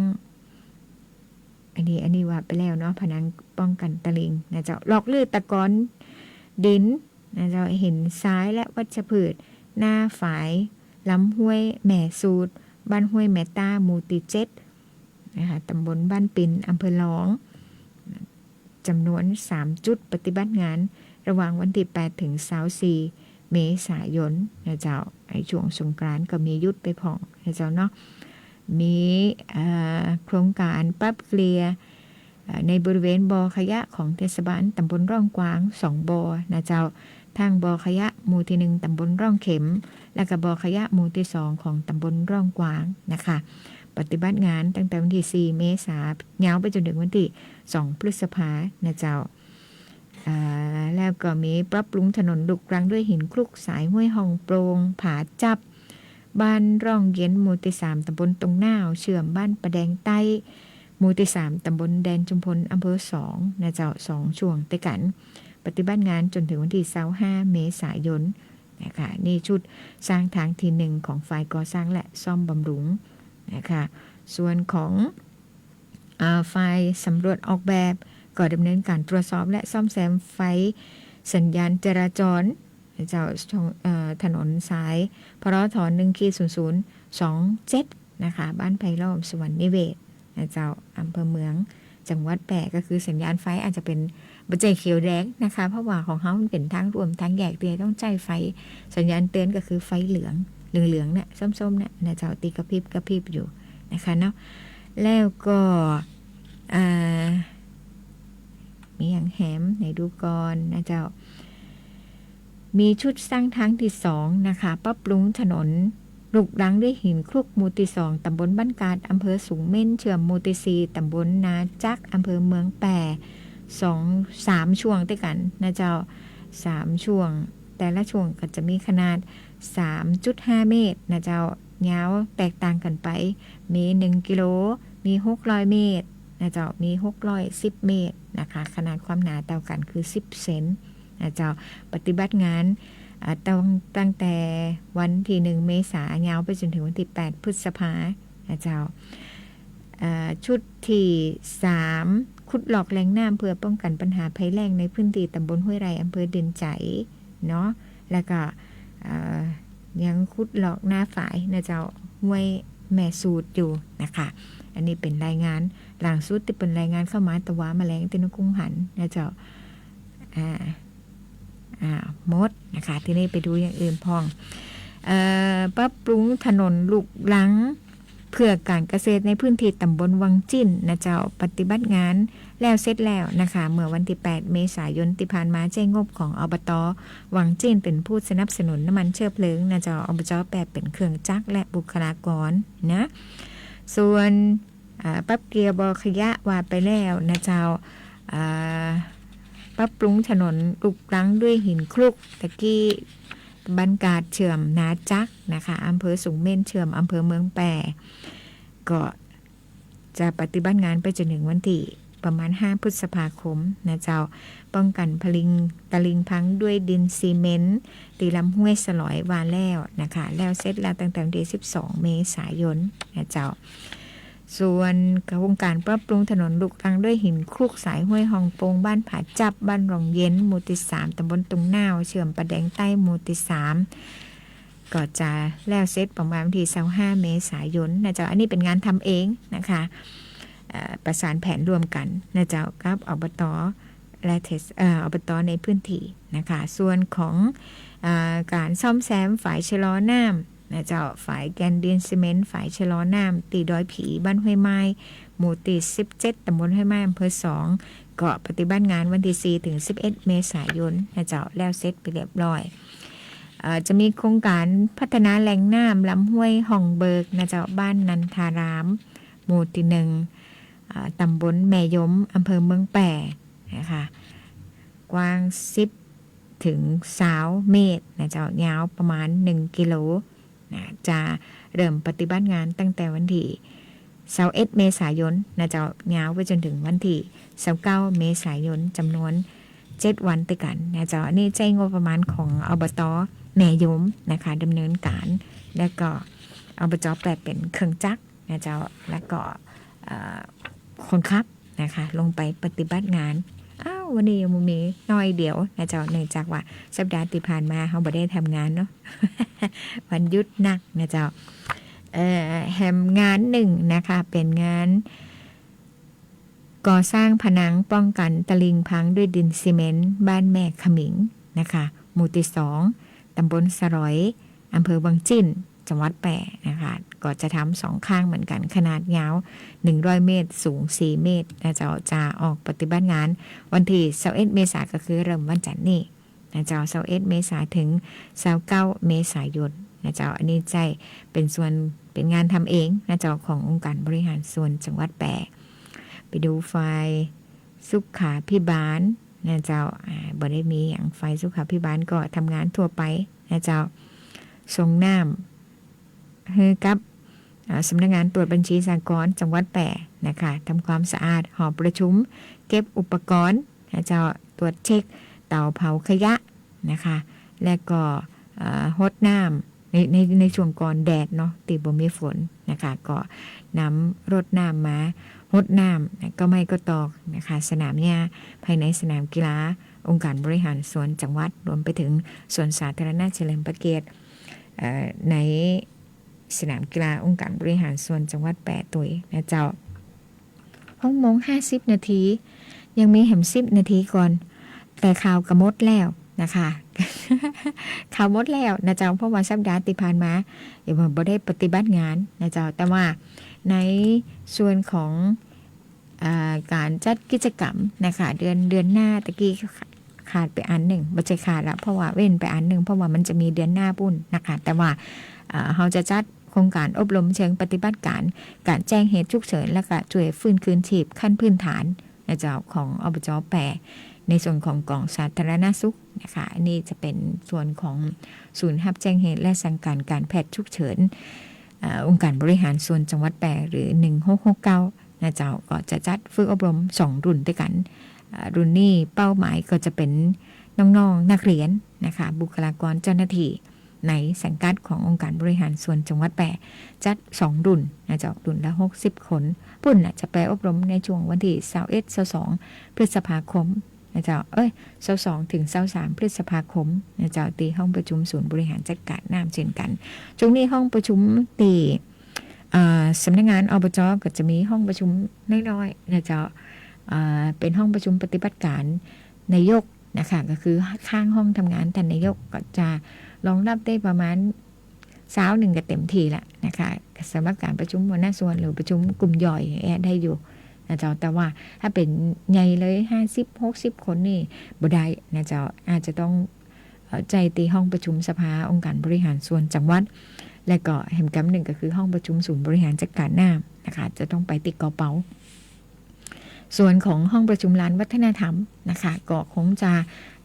อันนี้ว่าไปแล้วเนาะผนังป้องกันตะลิงนะเจ้าหลอกลื่นตะกอนดินนะเจ้าเห็นซ้ายและวัชพืชหน้าฝายลำห้วยแม่สูดบ้านห้วยแม่ต้าหมู่ที่7นะคะตำบลบ้านปิ่นอำเภอหลองจำนวน3จุดปฏิบัติงานระหว่างวันที่8ถึง24เมษายนนะเจ้าไอ้ช่วงสงกรานต์ก็มียุดไปผ่องนะเจ้าเนาะมีโครงการปรับเกลียในบริเวณบ่อขยะของเทศบาลตำบลร่องกวาง2บ่อนะเจ้าทางบ่อขยะหมู่ที่1ตำบลร่องเข็มและก็บ่อขยะหมู่ที่2ของตำบลร่องกวางนะคะปฏิบัติงานตั้งแต่วันที่4เมษายนยาวไปจนถึงวันที่2พฤษภาคมนะเจ้าแล้วก็มีปรับปรุงถนนลูกรังด้วยหินคลุกสายห้วยห้องโปร่งผาจับบ้านร่องเย็นหมู่ที่3ตำบลตรงหน้าเชื่อมบ้านประแดงใต้หมู่ที่3ตำบลแดนจุมพลอำเภอ2นะเจ้า2ช่วงด้วยกันปฏิบัติงานจนถึงวันที่25เมษายนนะคะนี่ชุดสร้างทางที่1ของฝ่ายก่อสร้างและซ่อมบำรุงนะคะส่วนของฝ่ายสำรวจออกแบบ ก็ดำเนินการตรวจสอบและซ่อมแซมไฟสัญญาณจราจรเจ้าถนนสายพรท1-0027นะคะบ้านไผ่ล้อมสวรรค์นิเวศเจ้าอำเภอเมืองจังหวัดแปะก็คือสัญญาณไฟอาจจะเป็นบัจเจเขียวแดงนะคะเพราะว่าของเขามันเป็นทางรวมทางแยกเตียต้องใจไฟสัญญาณเตือนก็คือไฟเหลืองเนี่ยส้มๆเนี่ยนะเจ้าตีกระพริบอยู่นะคะเนาะแล้วก็มีอย่างแหมไหนดูก่อนนะเจ้ามีชุดสร้างทางที่2นะคะปรับปรุงถนนลูกรังด้วยหินคลุกหมู่ที่2ตำบลบ้านกาดอำเภอสูงเม่นเชื่อมหมู่ที่4ตำบลนาจักอำเภอเมืองแปะ3 ช่วงด้วยกันนะเจ้า3ช่วงแต่ละช่วงก็จะมีขนาด 3.5 เมตรนะเจ้ายาวแตกต่างกันไปมี1กิโลมี600เมตรนะเจ้ามี610เมตรนะคะขนาดความหนาเท่ากันคือ10เซนนะเจ้าปฏิบัติงานตั้งแต่วันที่1เมษายนยาวไปจนถึงวันที่8พฤษภาคมนะเจ้าชุดที่3ขุดหลอกแหล่งน้ำเพื่อป้องกันปัญหาภัยแล้งในพื้นที่ตำบลห้วยไร่อำเภอเด่นใจเนาะแล้วก็ยังขุดหลอกหน้าฝายนะเจ้าห้วยแม่สูตรอยู่นะคะอันนี้เป็นรายงานหลังสุดที่เป็นรายงานเข้ามาตะวาแมลงตินกุ้งหันนะเจ้ามดนะคะที่นี่ไปดูอย่างอื่นพองปรับปรุงถนนลูกลังเพื่อการเกษตรในพื้นที่ตำบลวังจิ้นนะเจ้าปฏิบัติงานแล้วเสร็จแล้วนะคะเมื่อวันที่8เมษายนที่ผ่านมาใช้งบของอบต.วังจิ้นเป็นผู้สนับสนุนน้ำมันเชื้อเพลิงนะเจ้าอบจ.แปดเป็นเครื่องจักรและบุคลากรนะส่วนปรับเกียร์บอขยะว่าไปแล้วนะเจ้าปรับปรุงถนนลูกรังด้วยหินคลุกตะกี้บรรกาศเชื่อมนาจักนะคะอำเภอสูงเม่นเชื่อมอำเภอเมืองแปะก็จะปฏิบัติงานไปจนถึงวันที่ประมาณ5พฤษภาคมนะเจ้าป้องกันตะลิงพังด้วยดินซีเมนต์ตีลำห้วยสลอยวานแล้วนะคะแล้วเสร็จแล้วตั้งแต่วันที่12เมษายนนะเจ้าส่วนโครงการปรับปรุงถนนลูกรังด้วยหินคลุกสายห้วยหองโปงบ้านผาจับบ้านรองเย็นหมู่ที่3ตำบลตุงน่าวเชื่อมประแดงใต้หมู่ที่3ก็จะแล้วเสร็จประมาณวันที่25เมษายนนะเจ้าอันนี้เป็นงานทำเองนะคะประสานแผนรวมกันนะเจ้ากับอบต.และอบต.ในพื้นที่นะคะส่วนของการซ่อมแซมฝายชะลอน้ำนะเจ้าฝ่ายแกนดินซีเมนต์ฝ่ายชะลอน้ำตีดอยผีบ้านห้วยไม้หมู่ที่17ตำบลห้วยไม้อำเภอ2ก็ปฏิบัติงานวันที่4ถึง11เมษายนนะเจ้าแล้วเสร็จไปเรียบร้อยจะมีโครงการพัฒนาแหล่งน้ำลำห้วยห่องเบิกนะเจ้าบ้านนันทารามหมู่ที่1ตำบลแม่ยมอำเภอเมืองแปะนะคะกว้าง10ถึง20เมตรนะเจ้ายาวประมาณ1กิโลนะจะเริ่มปฏิบัติงานตั้งแต่วันที่21เมษายนนะเจ้ายาวไปจนถึงวันที่29เมษายนจำนวน7วันติดกันนะเจ้าอันนี้ใช้งบประมาณของอบต.แม่ยมนะคะดำเนินการแล้วก็อบจ.แปลเป็นเครื่องจักรนะเจ้าแล้วก็คนขับนะคะลงไปปฏิบัติงานวันนี้ยังมีน้อยเดียวนะเจ้าเนื่องจากว่าสัปดาห์ที่ผ่านมาเขาไม่ได้ทำงานเนาะ วันหยุดนักนะเจ้าแฮมงานหนึ่งนะคะเป็นงานก่อสร้างผนังป้องกันตะลิงพังด้วยดินซีเมนต์บ้านแม่ขมิงนะคะหมู่ที่2ตำบลสรอยอำเภอวังจิ้นจังหวัดแปะนะคะก็จะทำ2ข้างเหมือนกันขนาดยาว100เมตรสูง4เมตรนะเจ้าจะออกปฏิบัติงานวันที่21เมษายนก็คือเริ่มวันจันทร์นี้นะเจ้า21เมษายนถึง29เมษายนนะเจ้าอันนี้ใจเป็นงานทำเองนะเจ้าขององค์การบริหารส่วนจังหวัดแปะไปดูไฟสุขาภิบาลนะเจ้าบ่ได้มีอย่างไฟสุขาภิบาลก็ทำงานทั่วไปนะเจ้าส่งน้ำให้กับสำนักงานตรวจบัญชีสหกรณ์จังหวัดแปะนะคะทำความสะอาดหอประชุมเก็บอุปกรณ์นะเจ้าตรวจเช็คเตาเผาขยะนะคะและก็ฮดน้ำในช่วงก่อนแดดเนาะติบ่มีฝนนะคะก็นำรถน้ำมา รดน้ำนะก็ไม่ก็ตอกนะคะสนามหญ้าภายในสนามกีฬาองค์การบริหารส่วนจังหวัดรวมไปถึงสวนสาธารณะเฉลิมพระเกียรติในสนามกีฬาองค์การบริหารส่วนจังหวัด8ตุยนะเจ้า6 โมง 50 นาทียังมีแหม10 นาทีก่อนแต่ข่าวกระมดแล้วนะคะ ข่าวหมดแล้วนะเจ้าเพราะว่าสัปดาห์ที่ผ่านมาอย่าบอกบ่ได้ปฏิบัติงานนะเจ้าแต่ว่าในส่วนของการจัดกิจกรรมนะคะเดือนหน้าตะกี้ขาดไปอันหนึ่งบ่ใช่ขาดละเพราะว่าเว้นไปอันหนึ่งเพราะว่ามันจะมีเดือนหน้าปุ้นนะคะแต่ว่าเราจะจัดโครงการอบรมเชิงปฏิบัติการแจ้งเหตุฉุกเฉินและก็ช่วยฟื้นคืนชีพขั้นพื้นฐานนะเจ้าของอบจแปรในส่วนของกองสาธารณสุขนะคะอันนี้จะเป็นส่วนของศูนย์รับแจ้งเหตุและสั่งการการแพทย์ฉุกเฉินองค์การบริหารส่วนจังหวัดแปรหรือ1669นะเจ้าก็จะจัดฝึกอบรม2รุ่นด้วยกันรุ่นนี้เป้าหมายก็จะเป็นน้องๆนักเรียนนะคะบุคลากรเจ้าหน้าที่ในสังกัดขององค์การบริหารส่วนจังหวัดแปรจัด2รุ่นนะเจ้ารุ่นละ60 คนปุ่นจะไปอบรมในช่วงวันที่21-22 พฤษภาคมนะเจ้า22 ถึง 23 พฤษภาคมนะเจ้าตีห้องประชุมศูนย์บริหารจัดการน้ำเช่นกันช่วงนี้ห้องประชุมตีสำนักงานอบจก็จะมีห้องประชุมน้อยๆนะเจ้าเป็นห้องประชุมปฏิบัติการนายกนะคะก็คือข้างห้องทำงานแต่นายกก็จะรองรับได้ประมาณ1ก็เต็มทีละนะคะสำหรับการประชุมหัวหน้าส่วนหรือประชุมกลุ่มย่อยได้อยู่นะเจ้าแต่ว่าถ้าเป็นใหญ่เลย50-60 คนนี่บ่ได้นะเจ้าอาจจะต้องใจตีห้องประชุมสภาองค์การบริหารส่วนจังหวัดและก็แห่งกำหนึ่งก็คือห้องประชุมศูนย์บริหารจัดการน้ำนะคะจะต้องไปติดกระเป๋าส่วนของห้องประชุมลานวัฒนธรรมนะคะก็คงจะ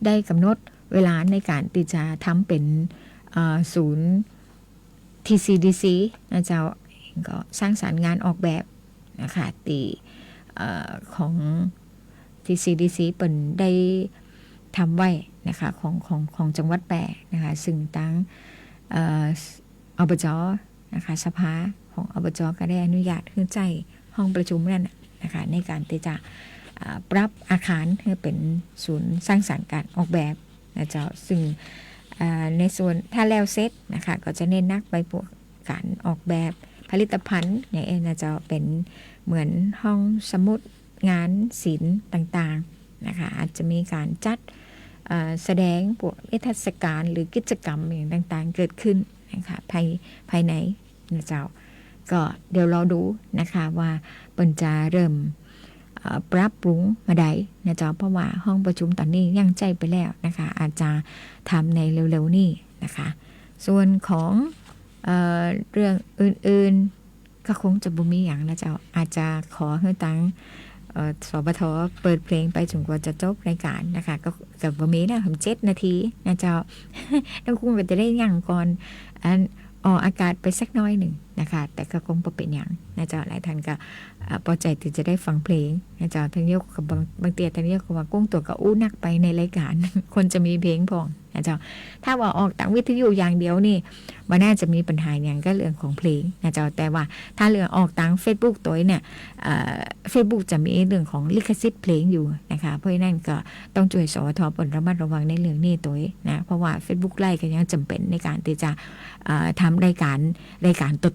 ได้กำหนดเวลาในการที่จะทำเป็นศูนย์ TCDC นะเจ้าก็สร้างสรรค์งานออกแบบนะคะตีของ TCDC เป็นได้ทำไว้นะคะของจังหวัดแปรนะคะซึ่งตั้งอบจนะคะสภาของอบจก็ได้อนุญาตให้ใจห้องประชุมนั่นนะคะในการที่จะปรับอาคารให้เป็นศูนย์สร้างสรรค์การออกแบบนะเจ้าซึ่งในส่วนถ้าแล้วเสร็จนะคะก็จะเน้นนักไปพวกการออกแบบผลิตภัณฑ์อย่างนะเจ้าเป็นเหมือนห้องสมุดงานศิลป์ต่างๆนะคะอาจจะมีการจัดแสดงพวกนิทรรศการหรือกิจกรรมอย่างต่างๆเกิดขึ้นนะคะภายในนะเจ้าก็เดี๋ยวเราดูนะคะว่าเปิ่นจะเริ่มปรับปรุงมาได้นะเจ้าเพราะว่าห้องประชุมตอนนี้ยังใจไปแล้วนะคะอาจจะทำในเร็วๆนี้นะคะส่วนของเรื่องอื่นๆก็คงจะบ่มีอย่างนะเจ้าอาจจะขอให้ตั้งสบทเปิดเพลงไปจนกว่าจะจบรายการนะคะก็จะบ่มีนะผม7 นาทีนะเจ้า แล้วคุณก็จะได้ยั่งก่อนออกอากาศไปสักน้อยหนึ่งนะคะแต่ก็คงบ่เป็นอย่างนะเจ้าหลายท่านก็พอใจที่จะได้ฟังเพลงนะเจ้าทั้งนี้กับบางเตียทั้งนี้ก็ว่ากุ้งตัวก็อู้นักไปในรายการ คนจะมีเพลงพองนะเจ้าถ้าว่าออกต่างวิทยุอย่างเดียวนี่ว่าน่าจะมีปัญหาอย่างก็เรื่องของเพลงนะเจ้าแต่ว่าถ้าเรื่องออกต่าง Facebook ตัวเนี่ยFacebook จะมีเรื่องของลิขสิทธิ์เพลงอยู่นะคะเพราะฉะนั้นก็ต้องช่วยสวทปนระมัดระวังในเรื่องนี้ตัวนะเพราะว่า Facebook ไลฟ์ก็ยังจำเป็นในการที่จะทำรายการ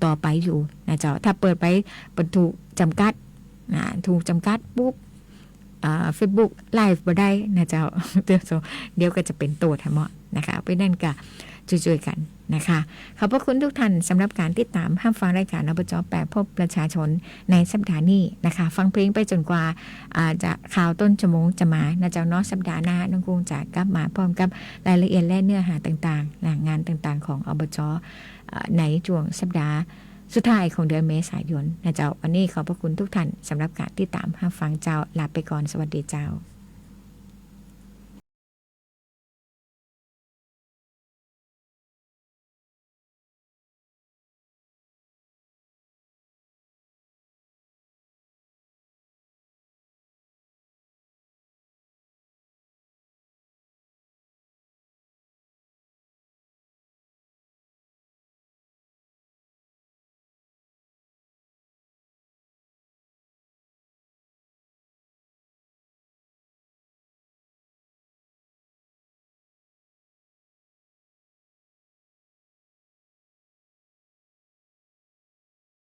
ต่อไปอยู่นะเจ้าถ้าเปิดไปถูกจำกัดถูกจำกัดปุ๊บFacebook ไลฟ์บ่ได้นะเจ้า เดี๋ยวก็จะเป็นตัวทั้งหมดนะคะเพราะนั่นก็ช่วยๆกันนะคะขอบพระคุณทุกท่านสำหรับการติดตามฟังรายการอบจแปรพบประชาชนในสัปดาห์นี้นะคะฟังเพลงไปจนกว่าจะข่าวต้นชั่วโมงจะมานะเจ้าเนาะสัปดาห์หน้าน้องกุ้งจะกลับมาพร้อมกับรายละเอียดและเนื้อหาต่างๆงานต่างๆของอบจในช่วงสัปดาห์สุดท้ายของเดือนเมษายนนะเจ้าวันนี้ขอบพระคุณทุกท่านสำหรับการติดตามฟังเจ้าลาไปก่อนสวัสดีเจ้า